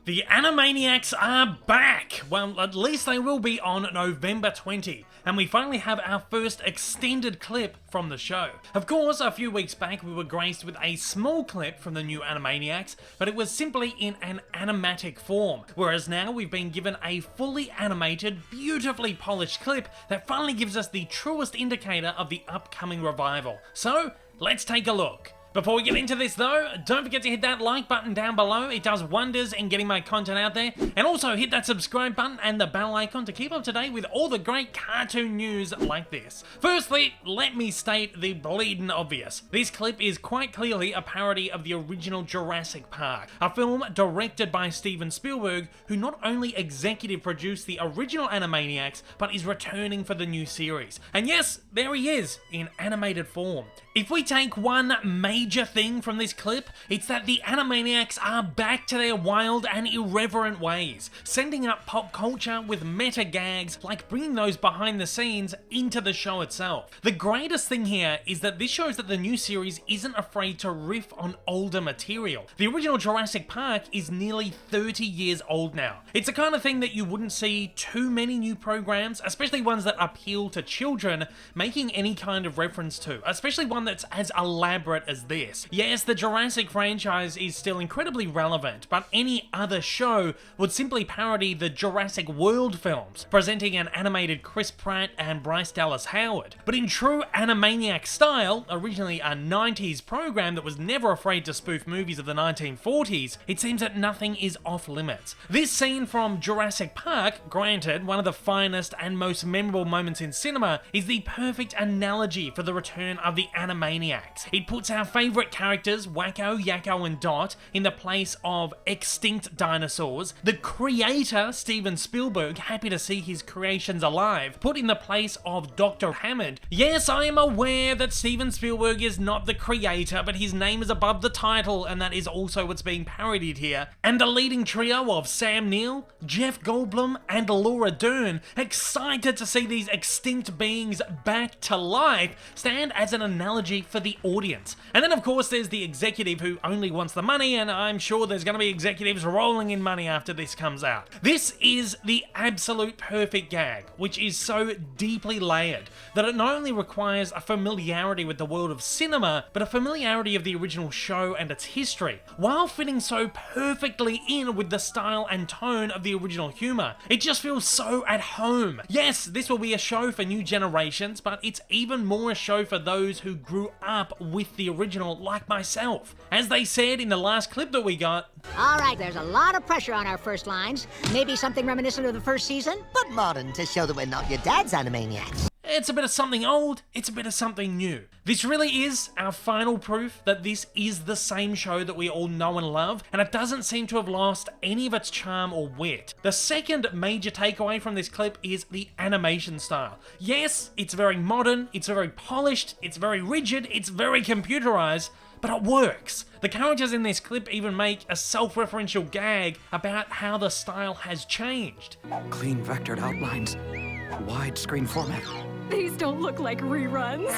The Animaniacs are back! Well, at least they will be on November 20, and we finally have our first extended clip from the show. Of course, a few weeks back we were graced with a small clip from the new Animaniacs, but it was simply in an animatic form, whereas now we've been given a fully animated, beautifully polished clip that finally gives us the truest indicator of the upcoming revival. So, let's take a look. Before we get into this though, don't forget to hit that like button down below. It does wonders in getting my content out there. And also hit that subscribe button and the bell icon to keep up to date with all the great cartoon news like this. Firstly, let me state the bleeding obvious. This clip is quite clearly a parody of the original Jurassic Park, a film directed by Steven Spielberg, who not only executive produced the original Animaniacs, but is returning for the new series. And yes, there he is, in animated form. If we take one major thing from this clip, it's that the Animaniacs are back to their wild and irreverent ways, sending up pop culture with meta gags like bringing those behind the scenes into the show itself. The greatest thing here is that this shows that the new series isn't afraid to riff on older material. The original Jurassic Park is nearly 30 years old now. It's the kind of thing that you wouldn't see too many new programs, especially ones that appeal to children, making any kind of reference to, especially one that's as elaborate as this. Yes, the Jurassic franchise is still incredibly relevant, but any other show would simply parody the Jurassic World films, presenting an animated Chris Pratt and Bryce Dallas Howard. But in true Animaniac style, originally a 90s program that was never afraid to spoof movies of the 1940s, it seems that nothing is off limits. This scene from Jurassic Park, granted one of the finest and most memorable moments in cinema, is the perfect analogy for the return of the Animaniacs. It puts our favourite characters, Wacko, Yakko and Dot, in the place of extinct dinosaurs. The creator, Steven Spielberg, happy to see his creations alive, put in the place of Dr. Hammond. Yes, I am aware that Steven Spielberg is not the creator, but his name is above the title, and that is also what's being parodied here. And the leading trio of Sam Neill, Jeff Goldblum and Laura Dern, excited to see these extinct beings back to life, stand as an analogy for the audience. And then of course there's the executive who only wants the money, and I'm sure there's going to be executives rolling in money after this comes out. This is the absolute perfect gag, which is so deeply layered that it not only requires a familiarity with the world of cinema, but a familiarity of the original show and its history, while fitting so perfectly in with the style and tone of the original humor. It just feels so at home. Yes, this will be a show for new generations, but it's even more a show for those who grew up with the original, like myself. As they said in the last clip that we got, "Alright, there's a lot of pressure on our first lines. Maybe something reminiscent of the first season, but modern to show that we're not your dad's Animaniacs." It's a bit of something old, it's a bit of something new. This really is our final proof that this is the same show that we all know and love, and it doesn't seem to have lost any of its charm or wit. The second major takeaway from this clip is the animation style. Yes, it's very modern, it's very polished, it's very rigid, it's very computerized, but it works. The characters in this clip even make a self-referential gag about how the style has changed. Clean vectored outlines, widescreen format. These don't look like reruns.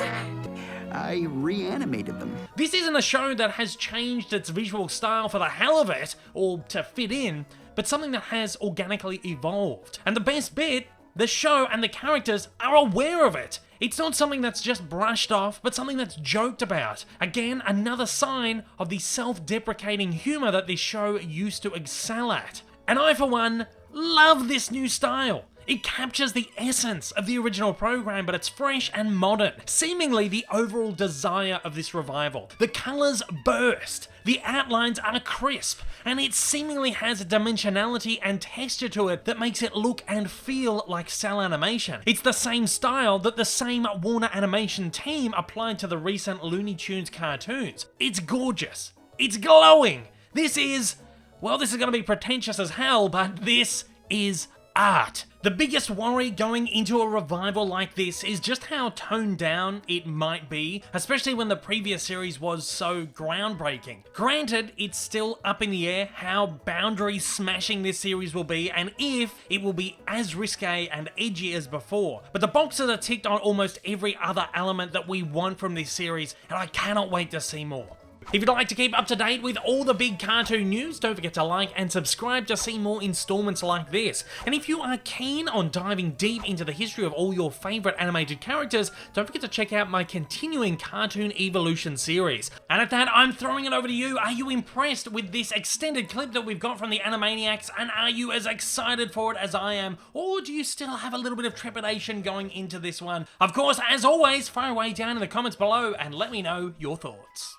I reanimated them. This isn't a show that has changed its visual style for the hell of it, or to fit in, but something that has organically evolved. And the best bit, the show and the characters are aware of it. It's not something that's just brushed off, but something that's joked about. Again, another sign of the self-deprecating humor that this show used to excel at. And I, for one, love this new style. It captures the essence of the original program, but it's fresh and modern, seemingly the overall desire of this revival. The colours burst, the outlines are crisp, and it seemingly has a dimensionality and texture to it that makes it look and feel like cell animation. It's the same style that the same Warner Animation team applied to the recent Looney Tunes cartoons. It's gorgeous. It's glowing. This is going to be pretentious as hell, but this is art. The biggest worry going into a revival like this is just how toned down it might be, especially when the previous series was so groundbreaking. Granted, it's still up in the air how boundary smashing this series will be and if it will be as risque and edgy as before, but the boxes are ticked on almost every other element that we want from this series, and I cannot wait to see more. If you'd like to keep up to date with all the big cartoon news, don't forget to like and subscribe to see more installments like this. And if you are keen on diving deep into the history of all your favourite animated characters, don't forget to check out my continuing Cartoon Evolution series. And at that, I'm throwing it over to you. Are you impressed with this extended clip that we've got from the Animaniacs, and are you as excited for it as I am? Or do you still have a little bit of trepidation going into this one? Of course, as always, fire away down in the comments below and let me know your thoughts.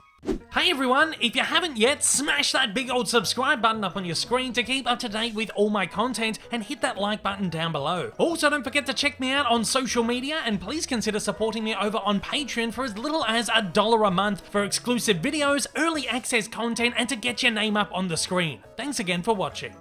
Hey everyone, if you haven't yet, smash that big old subscribe button up on your screen to keep up to date with all my content, and hit that like button down below. Also, don't forget to check me out on social media, and please consider supporting me over on Patreon for as little as $1 a month for exclusive videos, early access content, and to get your name up on the screen. Thanks again for watching.